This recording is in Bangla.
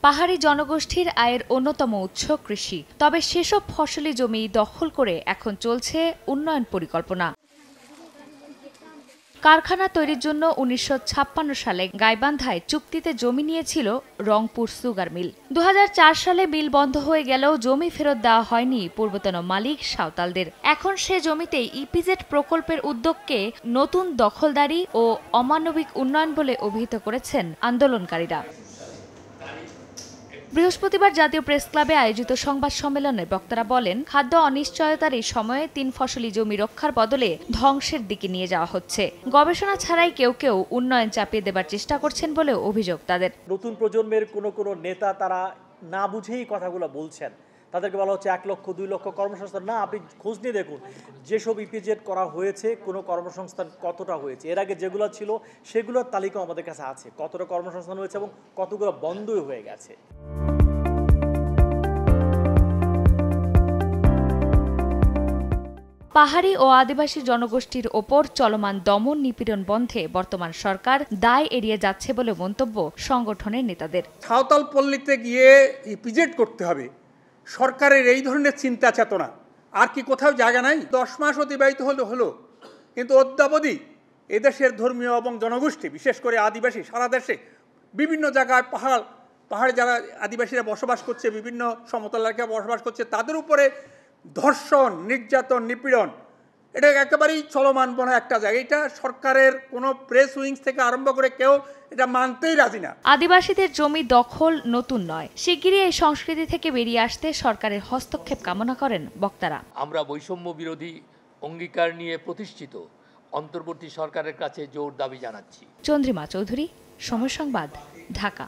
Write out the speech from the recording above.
পাহাড়ি জনগোষ্ঠীর আয়ের অন্যতম উৎস কৃষি। তবে সেসব ফসলি জমি দখল করে এখন চলছে উন্নয়ন পরিকল্পনা। কারখানা তৈরির জন্য ১৯৫৬ সালে গাইবান্ধায় চুক্তিতে জমি নিয়েছিল রংপুর সুগার মিল। ২০০৪ সালে মিল বন্ধ হয়ে গেলেও জমি ফেরত দেওয়া হয়নি পূর্বতন মালিক সাঁওতালদের। এখন সে জমিতেই ইপিজেড প্রকল্পের উদ্যোগকে নতুন দখলদারি ও অমানবিক উন্নয়ন বলে অভিহিত করেছেন আন্দোলনকারীরা। বৃহস্পতিবার জাতীয় প্রেসক্লাবে আয়োজিত সংবাদ সম্মেলনে বক্তারা বলেন, খাদ্য অনিশ্চয়তার এই সময়ে ৩ ফসলি জমি রক্ষার বদলে ধ্বংসের দিকে নিয়ে যাওয়া হচ্ছে। গবেষণা ছাড়াই কেউ কেউ উন্নয়ন চাপিয়ে দেবার চেষ্টা করছেন বলেও অভিযোগ তাদের। নতুন প্রজন্মের কোনো নেতা তারা না বুঝেই কথাগুলো বলছেন। তাদেরকে বলা হচ্ছে ১ লক্ষ ২ লক্ষ কর্মসংস্থান। না, আপনি খোঁজ নিয়ে দেখুন যেসব ইপিজেড করা হয়েছে কোনো কর্মসংস্থান কতটা হয়েছে। এর আগে যেগুলো ছিল সেগুলোর তালিকা আমাদের কাছে আছে, কতটা কর্মসংস্থান হয়েছে এবং কতগুলো বন্ধই হয়ে গেছে। পাহাড়ি ও আদিবাসী জনগোষ্ঠীর ওপর চলমান দমন নিপীড়ন বন্ধে বর্তমান সরকার দায় এড়িয়ে যাচ্ছে বলে মন্তব্য সংগঠনের নেতাদের। সাঁওতাল পল্লীতে গিয়ে ইপিজেড করতে হবে, সরকারের এই ধরনের চিন্তা চেতনা আর কি কোথাও জায়গা নাই? 10 মাস অতিবাহিত হলো, কিন্তু অদ্যাবধি এদেশের ধর্মীয় এবং জনগোষ্ঠী, বিশেষ করে আদিবাসী, সারা দেশে বিভিন্ন জায়গায় পাহাড়ে যারা আদিবাসীরা বসবাস করছে, বিভিন্ন সমতল এলাকায় বসবাস করছে, তাদের উপরে ধর্ষণ, নির্যাতন, নিপীড়ন এটা একেবারেই চলমান বনা একটা জায়গা। এটা সরকারের কোনো প্রেস উইংস থেকে আরম্ভ করে কেউ এটা মানতেই রাজি না। আদিবাসীদের জমি দখল নতুন নয়, শিগগিরই এই সংস্কৃতি থেকে বেরিয়ে আসতে সরকারের হস্তক্ষেপ কামনা করেন বক্তারা। আমরা বৈষম্য বিরোধী অঙ্গীকার নিয়ে প্রতিষ্ঠিত অন্তর্বর্তী সরকারের কাছে জোর দাবি জানাচ্ছি। চন্দ্রিমা চৌধুরী, সময় সংবাদ, ঢাকা।